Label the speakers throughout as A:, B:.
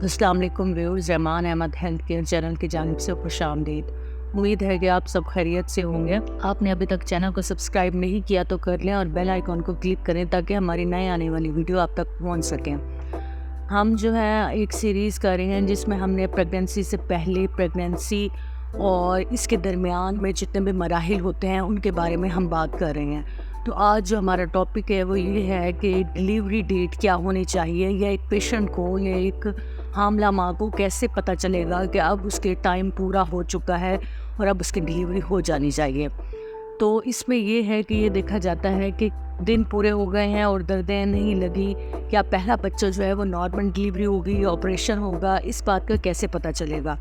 A: अस्सलाम वालेकुम viewers, Rahman Ahmad health care channel की जानिब से खुश आमदीद। उम्मीद है कि आप सब खैरियत से होंगे। आपने अभी तक चैनल को सब्सक्राइब नहीं किया तो कर लें और बेल आइकॉन को क्लिक करें ताकि हमारी नए आने वाली वीडियो आप तक पहुंच सकें। हम जो है एक सीरीज़ कर रहे हैं जिसमें हमने प्रेगनेंसी से पहले, प्रेगनेंसी और इसके दरमियान में जितने भी मराहिल होते हैं उनके बारे में हम बात कर रहे हैं। तो आज जो हमारा टॉपिक है वो ये है कि डिलीवरी डेट क्या होनी चाहिए, या एक पेशेंट को या एक हामला माँ को कैसे पता चलेगा कि अब उसके टाइम पूरा हो चुका है और अब उसकी डिलीवरी हो जानी चाहिए। तो इसमें ये है कि ये देखा जाता है कि दिन पूरे हो गए हैं और दर्दें नहीं लगी, क्या पहला बच्चा जो है वो नॉर्मल डिलीवरी होगी या ऑपरेशन होगा, इस बात का कैसे पता चलेगा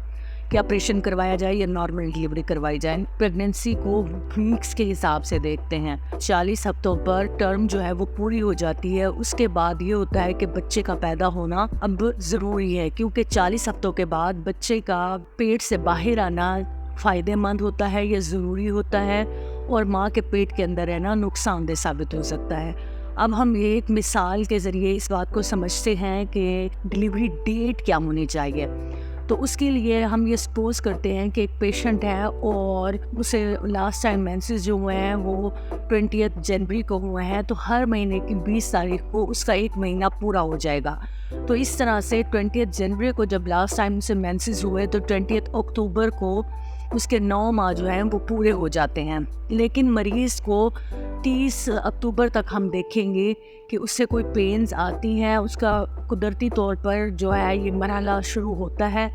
A: कि ऑपरेशन करवाया जाए या नॉर्मल डिलीवरी करवाई जाए। प्रेगनेंसी को वीक्स के हिसाब से देखते हैं। 40 हफ्तों पर टर्म जो है वो पूरी हो जाती है। उसके बाद ये होता है कि बच्चे का पैदा होना अब ज़रूरी है, क्योंकि 40 हफ्तों के बाद बच्चे का पेट से बाहर आना फ़ायदेमंद होता है या ज़रूरी होता है, और माँ के पेट के अंदर रहना नुकसानदेह साबित हो सकता है। अब हम एक मिसाल के ज़रिए इस बात को समझते हैं कि डिलीवरी डेट क्या होनी चाहिए। तो उसके लिए हम ये सपोज़ करते हैं कि एक पेशेंट है और उसे लास्ट टाइम मेंसेस जो हुए हैं वो 20 जनवरी को हुए हैं, तो हर महीने की 20 तारीख को उसका एक महीना पूरा हो जाएगा। तो इस तरह से 20 जनवरी को जब लास्ट टाइम से मेंसेस हुए तो 20 अक्टूबर को उसके 9 माह जो हैं वो पूरे हो जाते हैं। लेकिन मरीज़ को 30 अक्टूबर तक हम देखेंगे कि उससे कोई पेन्स आती हैं, उसका कुदरती तौर पर जो है ये मरहला शुरू होता है।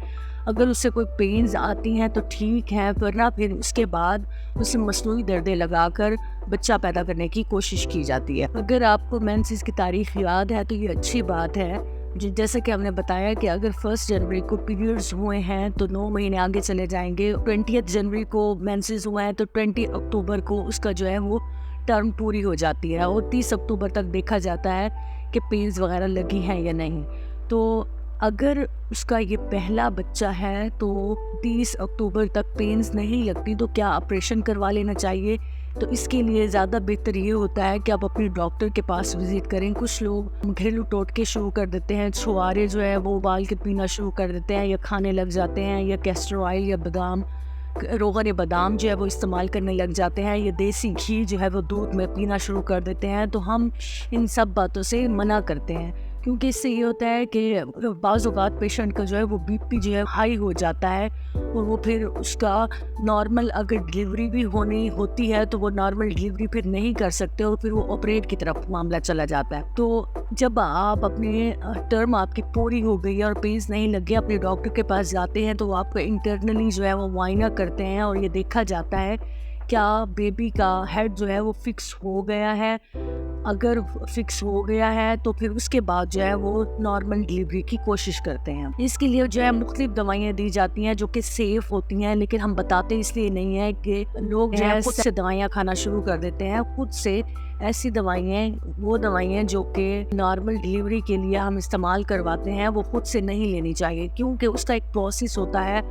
A: अगर उससे कोई पेन्स आती हैं तो ठीक है, वरना फिर उसके बाद उसे मसनूई दर्दें लगाकर बच्चा पैदा करने की कोशिश की जाती है। अगर आपको मेंसेस की तारीख याद है तो ये अच्छी बात है। जैसा कि हमने बताया कि अगर 1 जनवरी को पीरियड्स हुए हैं तो 9 महीने आगे चले जाएंगे। 20 जनवरी को मेंसेस हुआ है तो 20 अक्टूबर को उसका जो है वो टर्म पूरी हो जाती है, और 30 अक्टूबर तक देखा जाता है कि पेन्स वगैरह लगी हैं या नहीं। तो अगर उसका ये पहला बच्चा है तो 30 अक्टूबर तक पेन्स नहीं लगती तो क्या ऑपरेशन करवा लेना चाहिए? तो इसके लिए ज़्यादा बेहतर ये होता है कि आप अपने डॉक्टर के पास विज़िट करें। कुछ लोग घरेलू टोटके शुरू कर देते हैं, छुआरे जो है वो उबाल के पीना शुरू कर देते हैं या खाने लग जाते हैं, या कैस्टर ऑयल या बादाम, रोगन बादाम जो है वो इस्तेमाल करने लग जाते हैं, या देसी घी जो है वो दूध में पीना शुरू कर देते हैं। तो हम इन सब बातों से मना करते हैं, क्योंकि इससे ये होता है कि बाज़ औक़ात पेशेंट का जो है वो बीपी जो है हाई हो जाता है, और वो फिर उसका नॉर्मल अगर डिलीवरी भी होनी होती है तो वो नॉर्मल डिलीवरी फिर नहीं कर सकते, और फिर वो ऑपरेट की तरफ मामला चला जाता है। तो जब आप अपने टर्म आपकी पूरी हो गई है और पेन्स नहीं लगे, अपने डॉक्टर के पास जाते हैं तो वो आपको इंटरनली जो है वो मुआयना करते हैं, और ये देखा जाता है क्या बेबी का हेड जो है वो फिक्स हो गया है। अगर फिक्स हो गया है तो फिर उसके बाद जो है वो नॉर्मल डिलीवरी की कोशिश करते हैं। इसके लिए जो है मुख्तलिफ दवाइयाँ दी जाती हैं जो कि सेफ़ होती हैं, लेकिन हम बताते इसलिए नहीं है कि लोग जो है खुद से दवाइयाँ खाना शुरू कर देते हैं। खुद से ऐसी दवाइयाँ, वो दवाइयाँ जो कि नॉर्मल डिलीवरी के लिए हम इस्तेमाल करवाते हैं, वो खुद से नहीं लेनी चाहिए, क्योंकि उसका एक प्रोसेस होता है।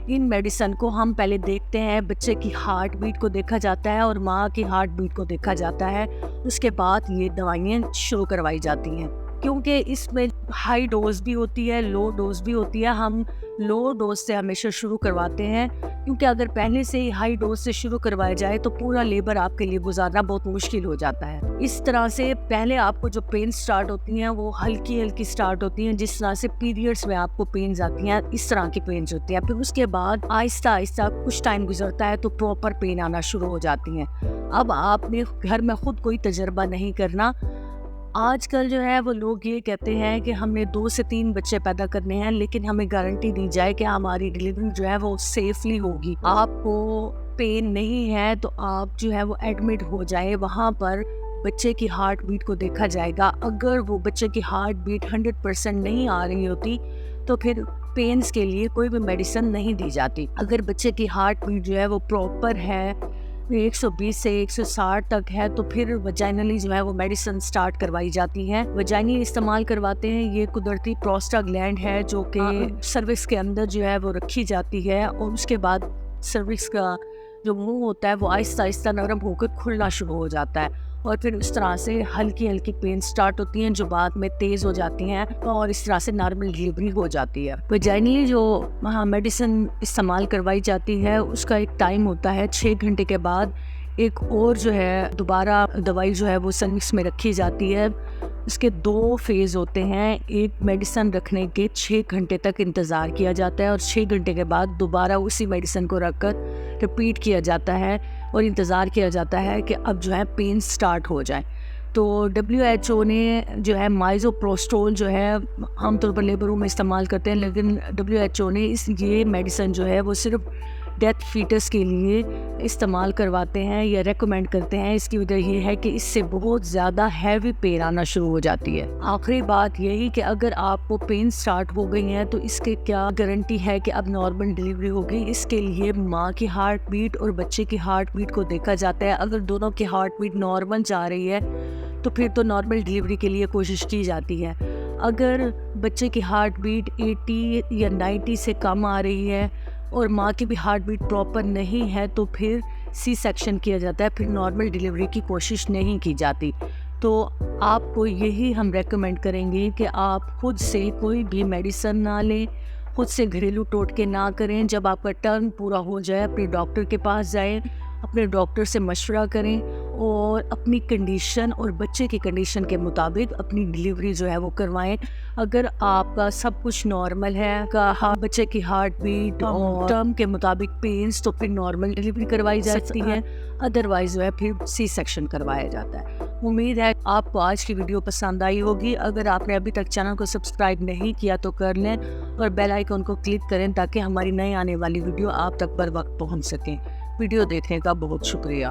A: इन मेडिसन को हम पहले देखते हैं, बच्चे की हार्ट बीट को देखा जाता है और माँ की हार्ट बीट को देखा जाता है, उसके बाद ये दवाइयाँ शुरू करवाई जाती हैं। क्योंकि इसमें हाई डोज भी होती है, लो डोज भी होती है। हम लो डोज से हमेशा शुरू करवाते हैं, क्योंकि अगर पहले से ही हाई डोज से शुरू करवाया जाए तो पूरा लेबर आपके लिए गुजारना बहुत मुश्किल हो जाता है। इस तरह से पहले आपको जो पेन स्टार्ट होती हैं वो हल्की हल्की स्टार्ट होती हैं, जिस तरह से पीरियड्स में आपको पेन्स आती हैं, इस तरह की पेन्स होती हैं। फिर उसके बाद आहिस्ता आहिस्ता कुछ टाइम गुजरता है तो प्रॉपर पेन आना शुरू हो जाती हैं। अब आपने घर में खुद कोई तजर्बा नहीं करना। आजकल जो है वो लोग ये कहते हैं कि हमने 2 से 3 बच्चे पैदा करने हैं, लेकिन हमें गारंटी दी जाए कि हमारी डिलीवरी जो है वो सेफली होगी। आपको पेन नहीं है तो आप जो है वो एडमिट हो जाए, वहाँ पर बच्चे की हार्ट बीट को देखा जाएगा। अगर वो बच्चे की हार्ट बीट 100% नहीं आ रही होती तो फिर पेन्स के लिए कोई भी मेडिसिन नहीं दी जाती। अगर बच्चे की हार्ट बीट जो है वो प्रॉपर है, 120 से 160 तक है, तो फिर वजाइनली जो है वो मेडिसिन स्टार्ट करवाई जाती हैं। वजाइनली इस्तेमाल करवाते हैं, ये कुदरती प्रोस्टाग्लैंड है जो कि सर्विक्स के अंदर जो है वो रखी जाती है, और उसके बाद सर्विक्स का जो मुंह होता है वो आहिस्ता आहिस्ता नरम होकर खुलना शुरू हो जाता है, اور پھر اس طرح سے ہلکی ہلکی پین سٹارٹ ہوتی ہیں جو بعد میں تیز ہو جاتی ہیں اور اس طرح سے نارمل ڈلیوری ہو جاتی ہے. ویجائنلی جو میڈیسن استعمال کروائی جاتی ہے اس کا ایک ٹائم ہوتا ہے 6 گھنٹے کے بعد ایک اور جو ہے دوبارہ دوائی جو ہے وہ سروس میں رکھی جاتی ہے. اس کے 2 فیز ہوتے ہیں. ایک میڈیسن رکھنے کے 6 گھنٹے تک انتظار کیا جاتا ہے اور 6 گھنٹے کے بعد دوبارہ اسی میڈیسن کو رکھ کر رپیٹ کیا جاتا ہے اور انتظار کیا جاتا ہے کہ اب جو ہے پین سٹارٹ ہو جائے. تو WHO نے جو ہے مائزوپروسٹول جو ہے عام طور پر لیبروں میں استعمال کرتے ہیں، لیکن WHO نے یہ میڈیسن جو ہے وہ صرف ڈیتھ فیٹس کے لیے استعمال کرواتے ہیں یا ریکمینڈ کرتے ہیں. اس کی وجہ یہ ہے کہ اس سے بہت زیادہ ہیوی پین آنا شروع ہو جاتی ہے. آخری بات یہی کہ اگر آپ کو پین سٹارٹ ہو گئی ہیں تو اس کے کیا گارنٹی ہے کہ اب نارمل ڈلیوری ہوگی. اس کے لیے ماں کی ہارٹ بیٹ اور بچے کی ہارٹ بیٹ کو دیکھا جاتا ہے. اگر دونوں کی ہارٹ بیٹ نارمل جا رہی ہے تو پھر تو نارمل ڈلیوری کے لیے کوشش کی جاتی ہے. اگر بچے کی ہارٹ بیٹ 80 یا 90 سے کم آ رہی ہے اور ماں کی بھی ہارٹ بیٹ پراپر نہیں ہے تو پھر سی سیکشن کیا جاتا ہے، پھر نارمل ڈلیوری کی کوشش نہیں کی جاتی. تو آپ کو یہی ہم ریکمینڈ کریں گے کہ آپ خود سے کوئی بھی میڈیسن نہ لیں، خود سے گھریلو ٹوٹکے نہ کریں. جب آپ کا ٹرم پورا ہو جائے اپنے ڈاکٹر کے پاس جائیں، اپنے ڈاکٹر سے مشورہ کریں اور اپنی کنڈیشن اور بچے کی کنڈیشن کے مطابق اپنی ڈلیوری جو ہے وہ کروائیں. اگر آپ کا سب کچھ نارمل ہے، بچے کی ہارٹ بیٹ اور ٹرم کے مطابق پینس، تو پھر نارمل ڈلیوری کروائی جا سکتی ہے. ادروائز جو ہے پھر سی سیکشن کروایا جاتا ہے. امید ہے آپ کو آج کی ویڈیو پسند آئی ہوگی. اگر آپ نے ابھی تک چینل کو سبسکرائب نہیں کیا تو کر لیں اور بیل آئیکن کو کلک کریں تاکہ ہماری نئی آنے والی ویڈیو آپ تک بر وقت پہنچ سکیں. ویڈیو دیکھنے کا بہت شکریہ.